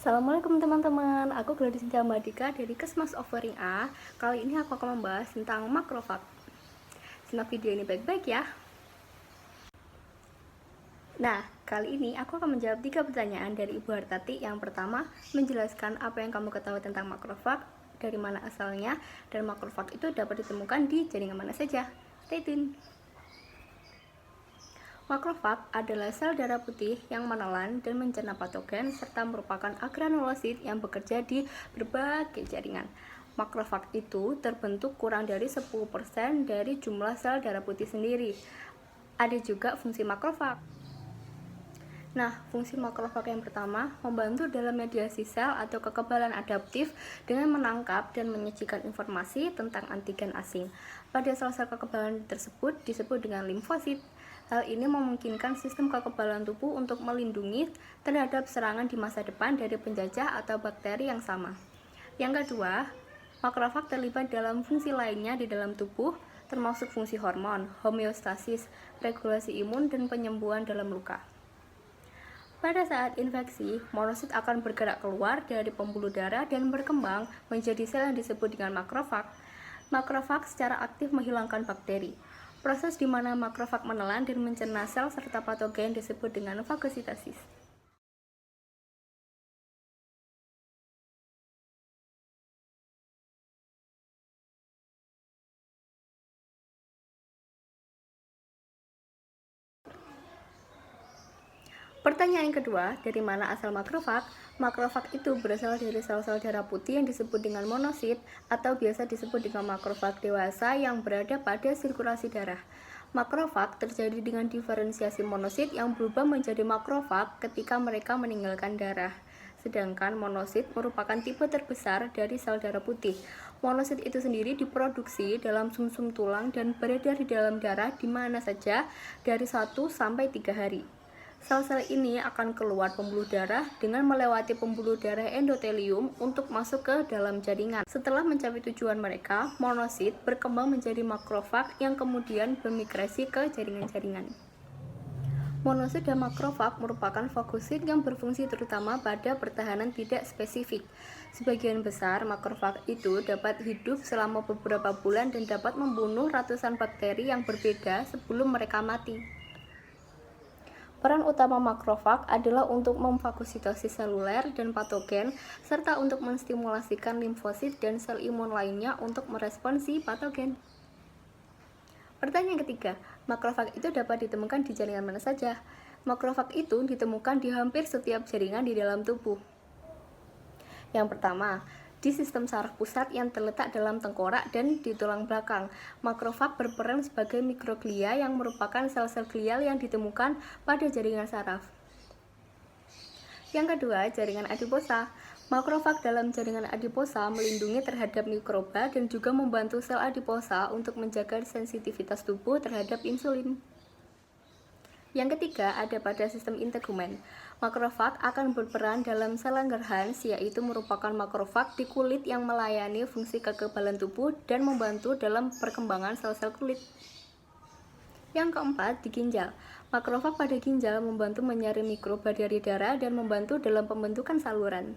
Assalamualaikum teman-teman, aku Gladys Cynthia Madika dari Kesmas Offering A. Kali ini aku akan membahas tentang makrofag. Simak video ini baik-baik ya. Nah, kali ini aku akan menjawab 3 pertanyaan dari Ibu Hartati. Yang pertama, menjelaskan apa yang kamu ketahui tentang makrofag, dari mana asalnya, dan makrofag itu dapat ditemukan di jaringan mana saja. Stay tune. Makrofag adalah sel darah putih yang menelan dan mencerna patogen serta merupakan agranulosit yang bekerja di berbagai jaringan. Makrofag itu terbentuk kurang dari 10% dari jumlah sel darah putih sendiri. Ada juga fungsi makrofag. Nah, fungsi makrofag yang pertama, membantu dalam mediasi sel atau kekebalan adaptif dengan menangkap dan menyajikan informasi tentang antigen asing. Pada sel-sel kekebalan tersebut disebut dengan limfosit. Hal ini memungkinkan sistem kekebalan tubuh untuk melindungi terhadap serangan di masa depan dari penjajah atau bakteri yang sama. Yang kedua, makrofag terlibat dalam fungsi lainnya di dalam tubuh, termasuk fungsi hormon, homeostasis, regulasi imun, dan penyembuhan dalam luka. Pada saat infeksi, monosit akan bergerak keluar dari pembuluh darah dan berkembang menjadi sel yang disebut dengan makrofag. Makrofag secara aktif menghilangkan bakteri. Proses di mana makrofag menelan dan mencerna sel serta patogen disebut dengan fagositosis. Pertanyaan yang kedua, dari mana asal makrofag? Makrofag itu berasal dari sel-sel darah putih yang disebut dengan monosit atau biasa disebut dengan makrofag dewasa yang berada pada sirkulasi darah. Makrofag terjadi dengan diferensiasi monosit yang berubah menjadi makrofag ketika mereka meninggalkan darah. Sedangkan monosit merupakan tipe terbesar dari sel darah putih. Monosit itu sendiri diproduksi dalam sumsum tulang dan beredar di dalam darah di mana saja dari 1 sampai 3 hari. Sel-sel ini akan keluar pembuluh darah dengan melewati pembuluh darah endotelium untuk masuk ke dalam jaringan. Setelah mencapai tujuan mereka, monosit berkembang menjadi makrofag yang kemudian bermigrasi ke jaringan-jaringan. Monosit dan makrofag merupakan fagosit yang berfungsi terutama pada pertahanan tidak spesifik. Sebagian besar makrofag itu dapat hidup selama beberapa bulan dan dapat membunuh ratusan bakteri yang berbeda sebelum mereka mati. Peran utama makrofag adalah untuk memfagositosis seluler dan patogen, serta untuk menstimulasikan limfosit dan sel imun lainnya untuk merespons si patogen. Pertanyaan ketiga, makrofag itu dapat ditemukan di jaringan mana saja? Makrofag itu ditemukan di hampir setiap jaringan di dalam tubuh. Yang pertama, di sistem saraf pusat yang terletak dalam tengkorak dan di tulang belakang. Makrofag berperan sebagai mikroglia yang merupakan sel-sel glial yang ditemukan pada jaringan saraf. Yang kedua, jaringan adiposa. Makrofag dalam jaringan adiposa melindungi terhadap mikroba dan juga membantu sel adiposa untuk menjaga sensitivitas tubuh terhadap insulin. Yang ketiga, ada pada sistem integumen. Makrofag akan berperan dalam sel Langerhans, yaitu merupakan makrofag di kulit yang melayani fungsi kekebalan tubuh dan membantu dalam perkembangan sel-sel kulit. Yang keempat, di ginjal. Makrofag pada ginjal membantu menyaring mikroba dari darah dan membantu dalam pembentukan saluran.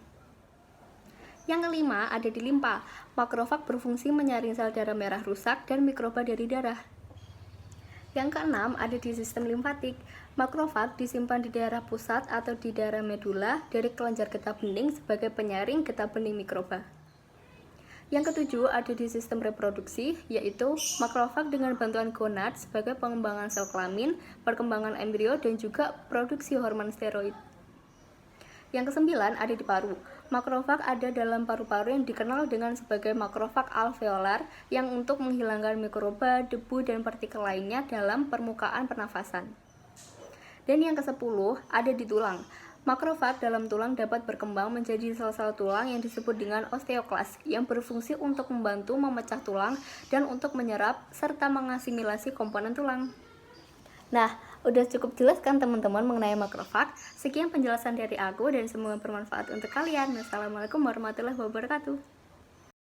Yang kelima, ada di limpa. Makrofag berfungsi menyaring sel darah merah rusak dan mikroba dari darah. Yang keenam, ada di sistem limfatik. Makrofag disimpan di daerah pusat atau di daerah medula dari kelenjar getah bening sebagai penyaring getah bening mikroba. Yang ketujuh, ada di sistem reproduksi, yaitu makrofag dengan bantuan gonad sebagai pengembangan sel kelamin, perkembangan embrio, dan juga produksi hormon steroid. Yang kesembilan, ada di paru. Makrofag ada dalam paru-paru yang dikenal dengan sebagai makrofag alveolar yang untuk menghilangkan mikroba, debu, dan partikel lainnya dalam permukaan pernafasan. Dan yang ke-10, ada di tulang. Makrofag dalam tulang dapat berkembang menjadi sel-sel tulang yang disebut dengan osteoklas yang berfungsi untuk membantu memecah tulang dan untuk menyerap serta mengasimilasi komponen tulang. Nah, udah cukup jelas kan teman-teman mengenai makrofag? Sekian penjelasan dari aku dan semoga bermanfaat untuk kalian. Wassalamualaikum warahmatullahi wabarakatuh.